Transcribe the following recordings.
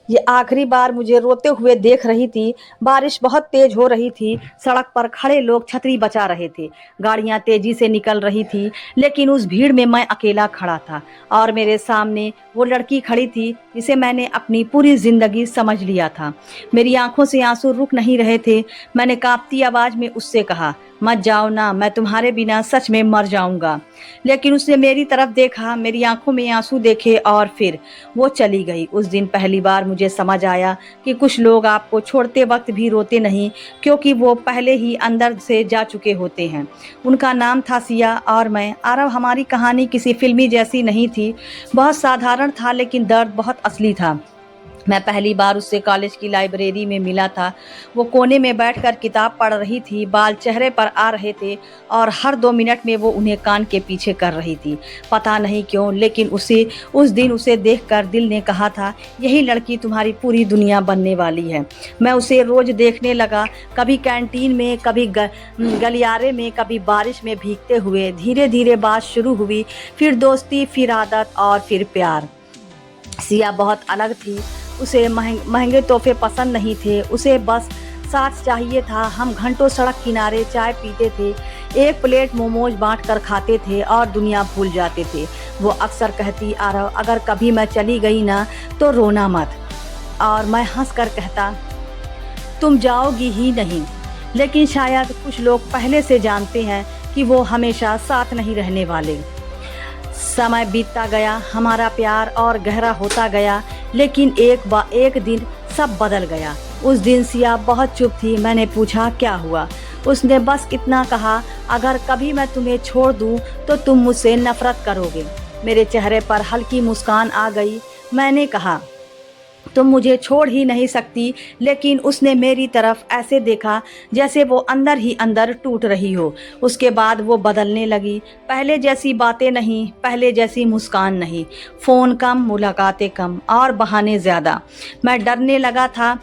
ये आखिरी बार मुझे रोते हुए देख रही थी। बारिश बहुत तेज हो रही थी। सड़क पर खड़े लोग छतरी बचा रहे थे। गाड़ियां तेजी से निकल रही थी, लेकिन उस भीड़ में मैं अकेला खड़ा था और मेरे सामने वो लड़की खड़ी थी जिसे मैंने अपनी पूरी जिंदगी समझ लिया था। मेरी आंखों से आंसू रुक नहीं रहे थे। मैंने कांपती आवाज में उससे कहा, मत जाओ ना, मैं तुम्हारे बिना सच में मर जाऊंगा। लेकिन उसने मेरी तरफ देखा, मेरी आंखों में आंसू देखे और फिर वो चली गई। उस दिन पहली बार मुझे समझ आया कि कुछ लोग आपको छोड़ते वक्त भी रोते नहीं, क्योंकि वो पहले ही अंदर से जा चुके होते हैं। उनका नाम था सिया और मैं। आरव, हमारी कहानी किसी फिल्मी जैसी नहीं थी। बहुत साधारण था, लेकिन दर्द बहुत असली था। मैं पहली बार उससे कॉलेज की लाइब्रेरी में मिला था। वो कोने में बैठकर किताब पढ़ रही थी। बाल चेहरे पर आ रहे थे और हर 2 मिनट में वो उन्हें कान के पीछे कर रही थी। पता नहीं क्यों, लेकिन उस दिन उसे देखकर दिल ने कहा था, यही लड़की तुम्हारी पूरी दुनिया बनने वाली है। मैं उसे रोज देखने लगा, कभी कैंटीन में, कभी गलियारे में, कभी बारिश में भीगते हुए। धीरे धीरे बात शुरू हुई, फिर दोस्ती, फिर आदत और फिर प्यार। सिया बहुत अलग थी। उसे महंगे तोहफे पसंद नहीं थे, उसे बस साथ चाहिए था। हम घंटों सड़क किनारे चाय पीते थे, एक प्लेट मोमोज बांट कर खाते थे और दुनिया भूल जाते थे। वो अक्सर कहती, आरव, अगर कभी मैं चली गई ना तो रोना मत। और मैं हंस कर कहता, तुम जाओगी ही नहीं। लेकिन शायद कुछ लोग पहले से जानते हैं कि वो हमेशा साथ नहीं रहने वाले। समय बीतता गया, हमारा प्यार और गहरा होता गया, लेकिन एक दिन सब बदल गया। उस दिन सिया बहुत चुप थी। मैंने पूछा, क्या हुआ? उसने बस इतना कहा, अगर कभी मैं तुम्हें छोड़ दूं तो तुम मुझसे नफरत करोगे। मेरे चेहरे पर हल्की मुस्कान आ गई। मैंने कहा, तुम मुझे छोड़ ही नहीं सकती। लेकिन उसने मेरी तरफ ऐसे देखा जैसे वो अंदर ही अंदर टूट रही हो। उसके बाद वो बदलने लगी। पहले जैसी बातें नहीं, पहले जैसी मुस्कान नहीं। फ़ोन कम, मुलाकातें कम और बहाने ज़्यादा। मैं डरने लगा था।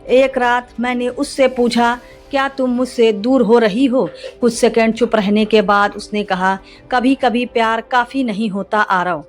एक रात मैंने उससे पूछा, क्या तुम मुझसे दूर हो रही हो? कुछ सेकंड चुप रहने के बाद उसने कहा, कभी कभी प्यार काफ़ी नहीं होता आरव।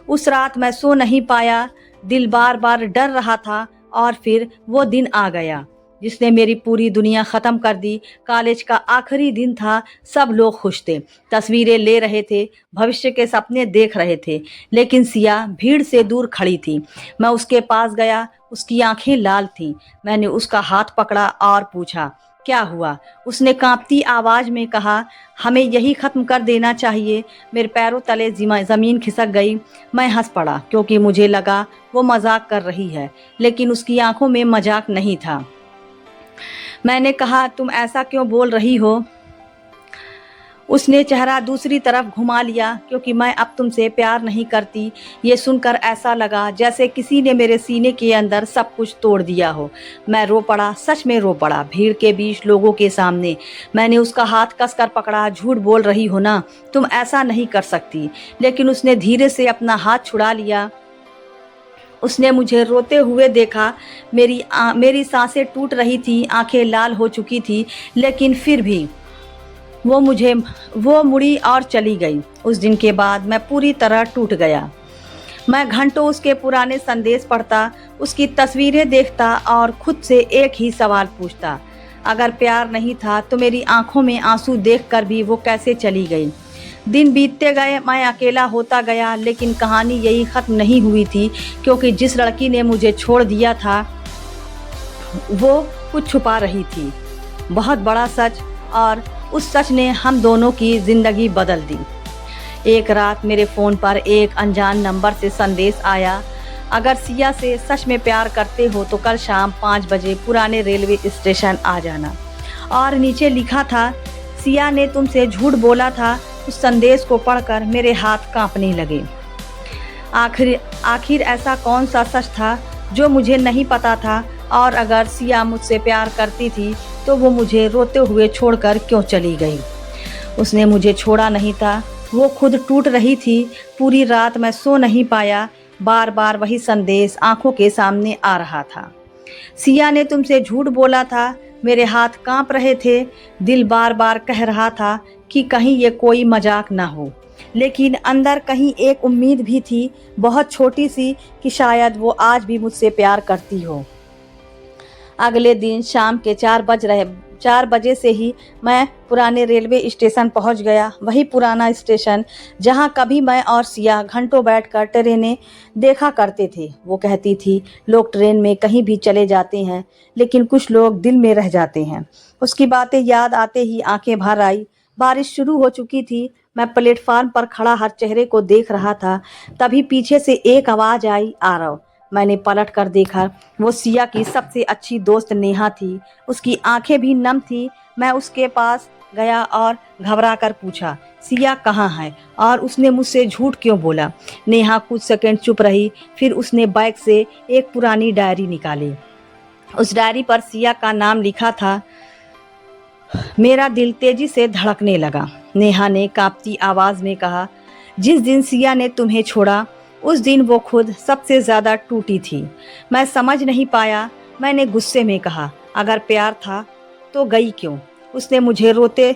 उस रात मैं सो नहीं पाया, दिल बार बार डर रहा था। और फिर वो दिन आ गया जिसने मेरी पूरी दुनिया ख़त्म कर दी। कॉलेज का आखिरी दिन था। सब लोग खुश थे, तस्वीरें ले रहे थे, भविष्य के सपने देख रहे थे। लेकिन सिया भीड़ से दूर खड़ी थी। मैं उसके पास गया, उसकी आंखें लाल थीं। मैंने उसका हाथ पकड़ा और पूछा, क्या हुआ? उसने कांपती आवाज में कहा, हमें यही खत्म कर देना चाहिए। मेरे पैरों तले ज़मीन खिसक गई। मैं हंस पड़ा, क्योंकि मुझे लगा वो मजाक कर रही है, लेकिन उसकी आंखों में मजाक नहीं था। मैंने कहा, तुम ऐसा क्यों बोल रही हो? उसने चेहरा दूसरी तरफ घुमा लिया, क्योंकि मैं अब तुमसे प्यार नहीं करती। ये सुनकर ऐसा लगा जैसे किसी ने मेरे सीने के अंदर सब कुछ तोड़ दिया हो। मैं रो पड़ा, सच में रो पड़ा, भीड़ के बीच, लोगों के सामने। मैंने उसका हाथ कसकर पकड़ा। झूठ बोल रही हो ना, तुम ऐसा नहीं कर सकती। लेकिन उसने धीरे से अपना हाथ छुड़ा लिया। उसने मुझे रोते हुए देखा। मेरी सांसें टूट रही थी, आंखें लाल हो चुकी थी, लेकिन फिर भी वो मुड़ी और चली गई। उस दिन के बाद मैं पूरी तरह टूट गया। मैं घंटों उसके पुराने संदेश पढ़ता, उसकी तस्वीरें देखता और खुद से एक ही सवाल पूछता, अगर प्यार नहीं था तो मेरी आंखों में आंसू देखकर भी वो कैसे चली गई? दिन बीतते गए, मैं अकेला होता गया, लेकिन कहानी यही ख़त्म नहीं हुई थी, क्योंकि जिस लड़की ने मुझे छोड़ दिया था वो कुछ छुपा रही थी, बहुत बड़ा सच। और उस सच ने हम दोनों की ज़िंदगी बदल दी। एक रात मेरे फ़ोन पर एक अनजान नंबर से संदेश आया, अगर सिया से सच में प्यार करते हो तो कल शाम 5 बजे पुराने रेलवे स्टेशन आ जाना। और नीचे लिखा था, सिया ने तुमसे झूठ बोला था। उस संदेश को पढ़कर मेरे हाथ कांपने लगे। आखिर ऐसा कौन सा सच था जो मुझे नहीं पता था? और अगर सिया मुझसे प्यार करती थी तो वो मुझे रोते हुए छोड़कर क्यों चली गई? उसने मुझे छोड़ा नहीं था, वो खुद टूट रही थी। पूरी रात मैं सो नहीं पाया। बार बार वही संदेश आंखों के सामने आ रहा था, सिया ने तुमसे झूठ बोला था। मेरे हाथ कांप रहे थे। दिल बार बार कह रहा था कि कहीं ये कोई मजाक ना हो। लेकिन अंदर कहीं एक उम्मीद भी थी, बहुत छोटी सी, कि शायद वो आज भी मुझसे प्यार करती हो। अगले दिन शाम के 4 बजे से ही मैं पुराने रेलवे स्टेशन पहुंच गया। वही पुराना स्टेशन जहां कभी मैं और सिया घंटों बैठकर ट्रेनें देखा करते थे। वो कहती थी, लोग ट्रेन में कहीं भी चले जाते हैं, लेकिन कुछ लोग दिल में रह जाते हैं। उसकी बातें याद आते ही आंखें भर आई। बारिश शुरू हो चुकी थी। मैं प्लेटफार्म पर खड़ा हर चेहरे को देख रहा था। तभी पीछे से एक आवाज़ आई, आरव। मैंने पलट कर देखा। वो सिया की सबसे अच्छी दोस्त नेहा थी। उसकी आंखें भी नम थी। मैं उसके पास गया और घबरा कर पूछा, सिया कहाँ है और उसने मुझसे झूठ क्यों बोला? नेहा कुछ सेकंड चुप रही, फिर उसने बैग से एक पुरानी डायरी निकाली। उस डायरी पर सिया का नाम लिखा था। मेरा दिल तेजी से धड़कने लगा। नेहा ने कांपती आवाज में कहा, जिस दिन सिया ने तुम्हें छोड़ा उस दिन वो खुद सबसे ज्यादा टूटी थी। मैं समझ नहीं पाया। मैंने गुस्से में कहा, अगर प्यार था तो गई क्यों? उसने मुझे रोते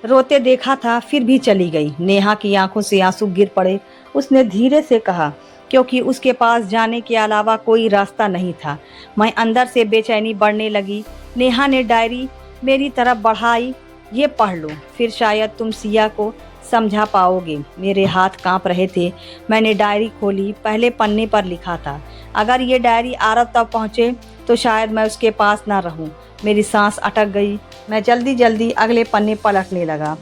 रोते देखा था, फिर भी चली गई। नेहा की आंखों से आंसू गिर पड़े। उसने धीरे से कहा, क्योंकि उसके पास जाने के अलावा कोई रास्ता नहीं था। मैं अंदर से बेचैनी बढ़ने लगी। नेहा ने डायरी मेरी तरफ बढ़ाई, ये पढ़ लो, फिर शायद तुम सिया को समझा पाओगे। मेरे हाथ कांप रहे थे। मैंने डायरी खोली। पहले पन्ने पर लिखा था, अगर ये डायरी आरव तक पहुँचे तो शायद मैं उसके पास ना रहूं। मेरी सांस अटक गई। मैं जल्दी जल्दी अगले पन्ने पलटने लगा।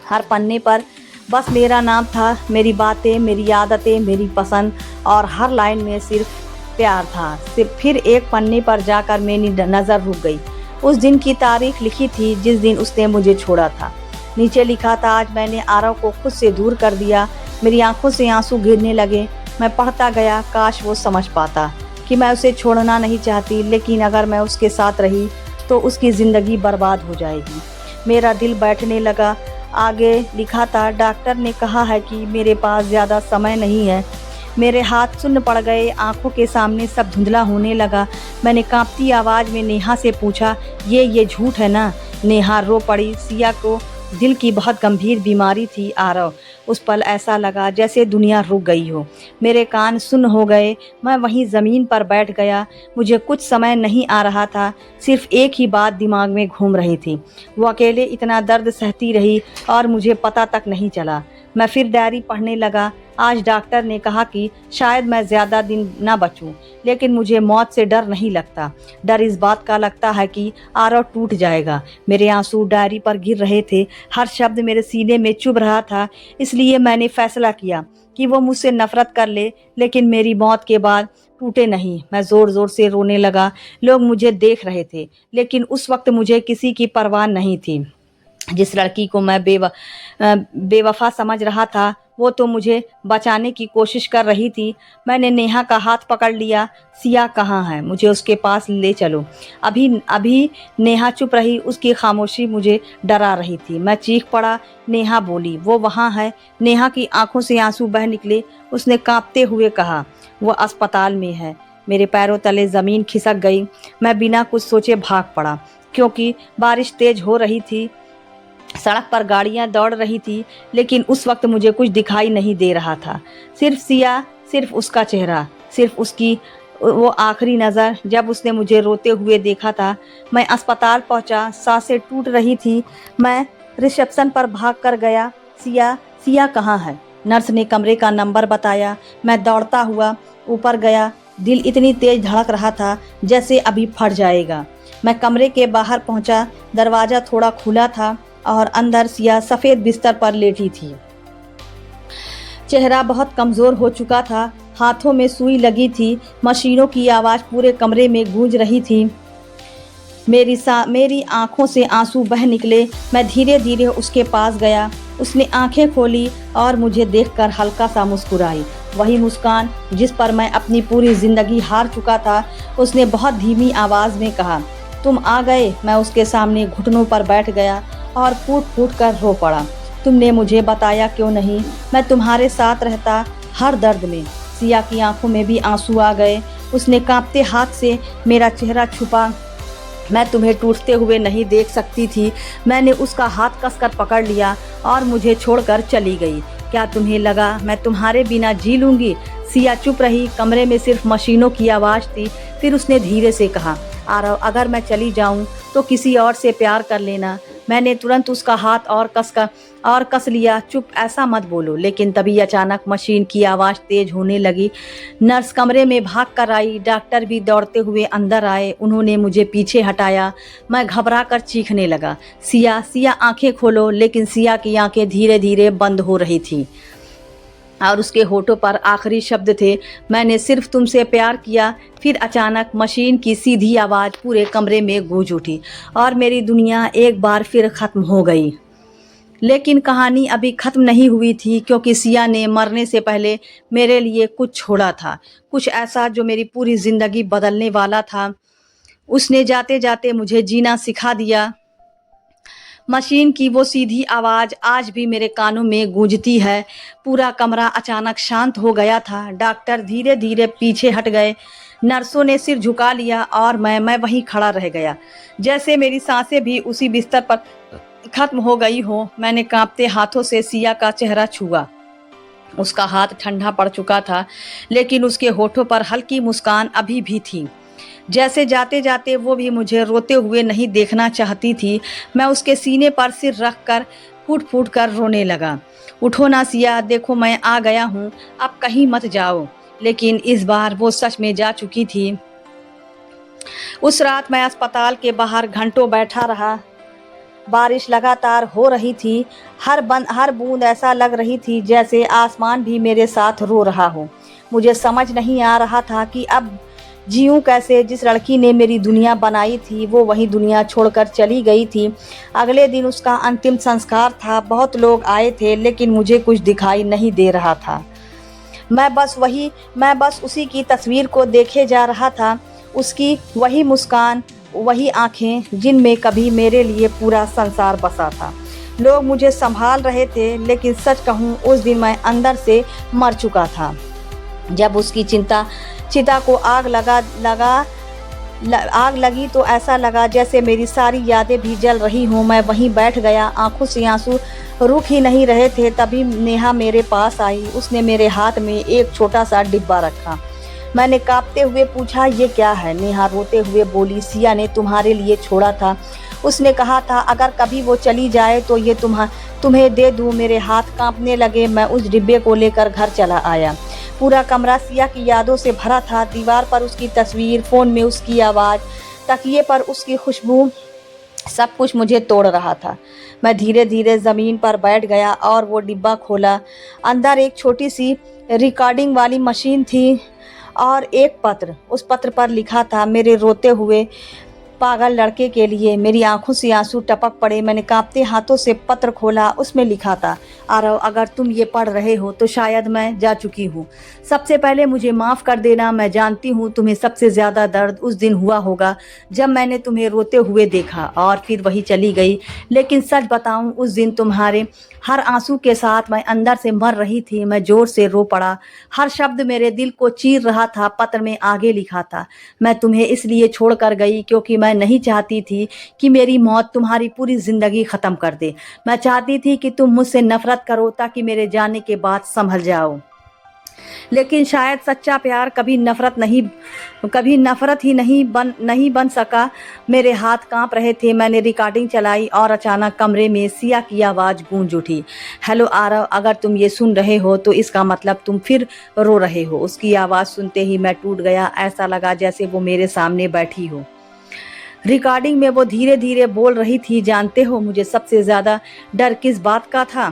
हर पन्ने पर बस मेरा नाम था, मेरी बातें, मेरी आदतें, मेरी पसंद, और हर लाइन में सिर्फ प्यार था। फिर एक पन्ने पर जाकर मेरी नज़र रुक गई। उस दिन की तारीख लिखी थी जिस दिन उसने मुझे छोड़ा था। नीचे लिखा था, आज मैंने आरव को खुद से दूर कर दिया। मेरी आंखों से आंसू गिरने लगे। मैं पढ़ता गया। काश वो समझ पाता कि मैं उसे छोड़ना नहीं चाहती, लेकिन अगर मैं उसके साथ रही तो उसकी ज़िंदगी बर्बाद हो जाएगी। मेरा दिल बैठने लगा। आगे लिखा था, डॉक्टर ने कहा है कि मेरे पास ज़्यादा समय नहीं है। मेरे हाथ सुन्न पड़ गए। आंखों के सामने सब धुंधला होने लगा। मैंने कांपती आवाज़ में नेहा से पूछा, ये झूठ है ना? नेहा रो पड़ी। सिया को दिल की बहुत गंभीर बीमारी थी, आरव। उस पल ऐसा लगा जैसे दुनिया रुक गई हो। मेरे कान सुन्न हो गए। मैं वहीं ज़मीन पर बैठ गया। मुझे कुछ समय नहीं आ रहा था। सिर्फ एक ही बात दिमाग में घूम रही थी, वो अकेले इतना दर्द सहती रही और मुझे पता तक नहीं चला। मैं फिर डायरी पढ़ने लगा। आज डॉक्टर ने कहा कि शायद मैं ज़्यादा दिन ना बचूं, लेकिन मुझे मौत से डर नहीं लगता। डर इस बात का लगता है कि आरव टूट जाएगा। मेरे आंसू डायरी पर गिर रहे थे। हर शब्द मेरे सीने में चुभ रहा था। इसलिए मैंने फैसला किया कि वो मुझसे नफरत कर ले, लेकिन मेरी मौत के बाद टूटे नहीं। मैं ज़ोर ज़ोर से रोने लगा। लोग मुझे देख रहे थे, लेकिन उस वक्त मुझे किसी की परवाह नहीं थी। जिस लड़की को मैं बेवफा समझ रहा था, वो तो मुझे बचाने की कोशिश कर रही थी। मैंने नेहा का हाथ पकड़ लिया। सिया कहाँ है? मुझे उसके पास ले चलो। अभी नेहा चुप रही। उसकी खामोशी मुझे डरा रही थी। मैं चीख पड़ा। नेहा बोली, वो वहाँ है। नेहा की आंखों से आंसू बह निकले। उसने कांपते हुए कहा, वो अस्पताल में है। मेरे पैरों तले ज़मीन खिसक गई। मैं बिना कुछ सोचे भाग पड़ा। क्योंकि बारिश तेज हो रही थी, सड़क पर गाड़ियां दौड़ रही थी, लेकिन उस वक्त मुझे कुछ दिखाई नहीं दे रहा था। सिर्फ सिया, सिर्फ उसका चेहरा, सिर्फ उसकी वो आखिरी नज़र जब उसने मुझे रोते हुए देखा था। मैं अस्पताल पहुंचा। सांसें टूट रही थी। मैं रिसेप्शन पर भाग कर गया। सिया कहाँ है? नर्स ने कमरे का नंबर बताया। मैं दौड़ता हुआ ऊपर गया। दिल इतनी तेज धड़क रहा था जैसे अभी फट जाएगा। मैं कमरे के बाहर पहुंचा। दरवाज़ा थोड़ा खुला था और अंदर सिया सफ़ेद बिस्तर पर लेटी थी। चेहरा बहुत कमज़ोर हो चुका था। हाथों में सुई लगी थी। मशीनों की आवाज़ पूरे कमरे में गूंज रही थी। मेरी आंखों से आंसू बह निकले। मैं धीरे धीरे उसके पास गया। उसने आंखें खोली और मुझे देखकर हल्का सा मुस्कुराई। वही मुस्कान जिस पर मैं अपनी पूरी ज़िंदगी हार चुका था। उसने बहुत धीमी आवाज़ में कहा, तुम आ गए। मैं उसके सामने घुटनों पर बैठ गया और फूट फूट कर रो पड़ा। तुमने मुझे बताया क्यों नहीं? मैं तुम्हारे साथ रहता हर दर्द में। सिया की आंखों में भी आंसू आ गए। उसने कांपते हाथ से मेरा चेहरा छुपा। मैं तुम्हें टूटते हुए नहीं देख सकती थी। मैंने उसका हाथ कसकर पकड़ लिया और मुझे छोड़कर चली गई। क्या तुम्हें लगा मैं तुम्हारे बिना जी लूँगी? सिया चुप रही। कमरे में सिर्फ मशीनों की आवाज़ थी। फिर उसने धीरे से कहा, आरव, अगर मैं चली जाऊँ तो किसी और से प्यार कर लेना। मैंने तुरंत उसका हाथ और कस लिया। चुप, ऐसा मत बोलो। लेकिन तभी अचानक मशीन की आवाज़ तेज होने लगी। नर्स कमरे में भाग कर आई। डॉक्टर भी दौड़ते हुए अंदर आए। उन्होंने मुझे पीछे हटाया। मैं घबरा कर चीखने लगा, सिया, सिया, आंखें खोलो। लेकिन सिया की आंखें धीरे धीरे बंद हो रही थी और उसके होठों पर आखिरी शब्द थे, मैंने सिर्फ तुमसे प्यार किया। फिर अचानक मशीन की सीधी आवाज़ पूरे कमरे में गूंज उठी और मेरी दुनिया एक बार फिर ख़त्म हो गई। लेकिन कहानी अभी ख़त्म नहीं हुई थी, क्योंकि सिया ने मरने से पहले मेरे लिए कुछ छोड़ा था, कुछ ऐसा जो मेरी पूरी ज़िंदगी बदलने वाला था। उसने जाते जाते मुझे जीना सिखा दिया। मशीन की वो सीधी आवाज़ आज भी मेरे कानों में गूंजती है। पूरा कमरा अचानक शांत हो गया था। डॉक्टर धीरे धीरे पीछे हट गए। नर्सों ने सिर झुका लिया और मैं वहीं खड़ा रह गया, जैसे मेरी सांसें भी उसी बिस्तर पर खत्म हो गई हो। मैंने कांपते हाथों से सिया का चेहरा छुआ। उसका हाथ ठंडा पड़ चुका था, लेकिन उसके होठों पर हल्की मुस्कान अभी भी थी, जैसे जाते जाते वो भी मुझे रोते हुए नहीं देखना चाहती थी। मैं उसके सीने पर सिर रख कर फूट फूट कर रोने लगा। उठो ना सिया, देखो मैं आ गया हूँ, अब कहीं मत जाओ। लेकिन इस बार वो सच में जा चुकी थी। उस रात मैं अस्पताल के बाहर घंटों बैठा रहा। बारिश लगातार हो रही थी। हर बूंद ऐसा लग रही थी जैसे आसमान भी मेरे साथ रो रहा हो। मुझे समझ नहीं आ रहा था कि अब जीऊँ कैसे। जिस लड़की ने मेरी दुनिया बनाई थी वो वही दुनिया छोड़कर चली गई थी। अगले दिन उसका अंतिम संस्कार था। बहुत लोग आए थे, लेकिन मुझे कुछ दिखाई नहीं दे रहा था। मैं बस उसी की तस्वीर को देखे जा रहा था। उसकी वही मुस्कान, वही आंखें जिनमें कभी मेरे लिए पूरा संसार बसा था। लोग मुझे संभाल रहे थे, लेकिन सच कहूँ उस दिन मैं अंदर से मर चुका था। जब उसकी चिता को आग लगी तो ऐसा लगा जैसे मेरी सारी यादें भी जल रही हों। मैं वहीं बैठ गया, आंखों से आंसू रुक ही नहीं रहे थे। तभी नेहा मेरे पास आई। उसने मेरे हाथ में एक छोटा सा डिब्बा रखा। मैंने कांपते हुए पूछा, ये क्या है? नेहा रोते हुए बोली, सिया ने तुम्हारे लिए छोड़ा था। उसने कहा था अगर कभी वो चली जाए तो ये तुम्हें दे दूँ। मेरे हाथ कांपने लगे। मैं उस डिब्बे को लेकर घर चला आया। पूरा कमरा सिया की यादों से भरा था। दीवार पर उसकी तस्वीर, फ़ोन में उसकी आवाज़, तकिए पर उसकी खुशबू, सब कुछ मुझे तोड़ रहा था। मैं धीरे धीरे ज़मीन पर बैठ गया और वो डिब्बा खोला। अंदर एक छोटी सी रिकॉर्डिंग वाली मशीन थी और एक पत्र। उस पत्र पर लिखा था, मेरे रोते हुए पागल लड़के के लिए। मेरी आंखों से आंसू टपक पड़े। मैंने कांपते हाथों से पत्र खोला। उसमें लिखा था, आरव, अगर तुम ये पढ़ रहे हो तो शायद मैं जा चुकी हूँ। सबसे पहले मुझे माफ़ कर देना। मैं जानती हूँ तुम्हें सबसे ज़्यादा दर्द उस दिन हुआ होगा जब मैंने तुम्हें रोते हुए देखा और फिर वही चली गई। लेकिन सच बताऊँ, उस दिन तुम्हारे हर आंसू के साथ मैं अंदर से मर रही थी। मैं ज़ोर से रो पड़ा। हर शब्द मेरे दिल को चीर रहा था। पत्र में आगे लिखा था, मैं तुम्हें इसलिए छोड़ कर गई क्योंकि मैं नहीं चाहती थी कि मेरी मौत तुम्हारी पूरी ज़िंदगी ख़त्म कर दे। मैं चाहती थी कि तुम मुझसे नफ़रत करो ताकि मेरे जाने के बाद संभल जाओ। लेकिन शायद सच्चा प्यार कभी नफ़रत ही नहीं बन सका। मेरे हाथ कांप रहे थे। मैंने रिकॉर्डिंग चलाई और अचानक कमरे में सिया की आवाज़ गूंज उठी, हेलो आरव, अगर तुम ये सुन रहे हो तो इसका मतलब तुम फिर रो रहे हो। उसकी आवाज़ सुनते ही मैं टूट गया। ऐसा लगा जैसे वो मेरे सामने बैठी हो। रिकॉर्डिंग में वो धीरे धीरे बोल रही थी, जानते हो मुझे सबसे ज़्यादा डर किस बात का था?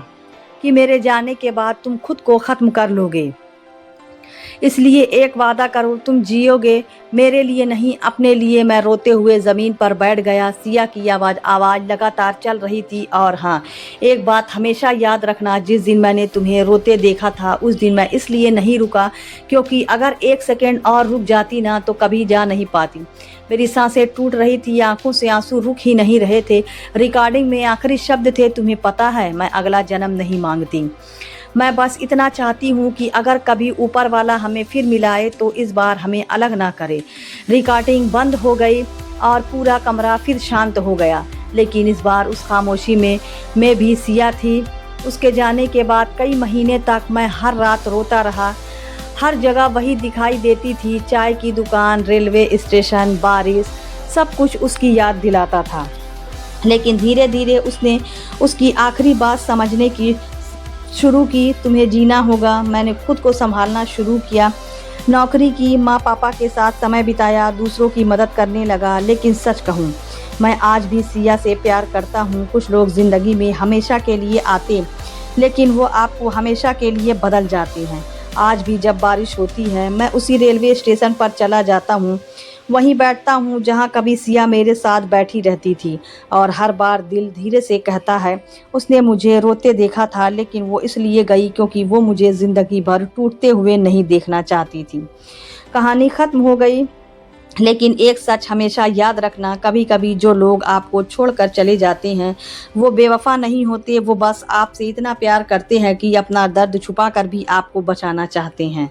कि मेरे जाने के बाद तुम खुद को ख़त्म कर लोगे। इसलिए एक वादा करो, तुम जियोगे मेरे लिए नहीं, अपने लिए। मैं रोते हुए ज़मीन पर बैठ गया। सिया की आवाज़ लगातार चल रही थी, और हाँ, एक बात हमेशा याद रखना, जिस दिन मैंने तुम्हें रोते देखा था उस दिन मैं इसलिए नहीं रुका क्योंकि अगर एक सेकेंड और रुक जाती ना तो कभी जा नहीं पाती। मेरी सांसें टूट रही थी, आंखों से आंसू रुक ही नहीं रहे थे। रिकॉर्डिंग में आखिरी शब्द थे, तुम्हें पता है मैं अगला जन्म नहीं मांगती। मैं बस इतना चाहती हूँ कि अगर कभी ऊपर वाला हमें फिर मिलाए तो इस बार हमें अलग ना करे। रिकॉर्डिंग बंद हो गई और पूरा कमरा फिर शांत हो गया, लेकिन इस बार उस खामोशी में भी सिया थी। उसके जाने के बाद कई महीने तक मैं हर रात रोता रहा। हर जगह वही दिखाई देती थी, चाय की दुकान, रेलवे स्टेशन, बारिश, सब कुछ उसकी याद दिलाता था। लेकिन धीरे धीरे उसने उसकी आखिरी बात समझने की शुरू की, तुम्हें जीना होगा। मैंने खुद को संभालना शुरू किया, नौकरी की, माँ पापा के साथ समय बिताया, दूसरों की मदद करने लगा। लेकिन सच कहूँ, मैं आज भी सिया से प्यार करता हूँ। कुछ लोग ज़िंदगी में हमेशा के लिए आते, लेकिन वो आपको हमेशा के लिए बदल जाते हैं। आज भी जब बारिश होती है, मैं उसी रेलवे स्टेशन पर चला जाता हूँ, वहीं बैठता हूँ जहाँ कभी सिया मेरे साथ बैठी रहती थी। और हर बार दिल धीरे से कहता है, उसने मुझे रोते देखा था, लेकिन वो इसलिए गई क्योंकि वो मुझे ज़िंदगी भर टूटते हुए नहीं देखना चाहती थी। कहानी ख़त्म हो गई, लेकिन एक सच हमेशा याद रखना, कभी कभी जो लोग आपको छोड़कर चले जाते हैं वो बेवफा नहीं होते, वो बस आपसे इतना प्यार करते हैं कि अपना दर्द छुपा कर भी आपको बचाना चाहते हैं।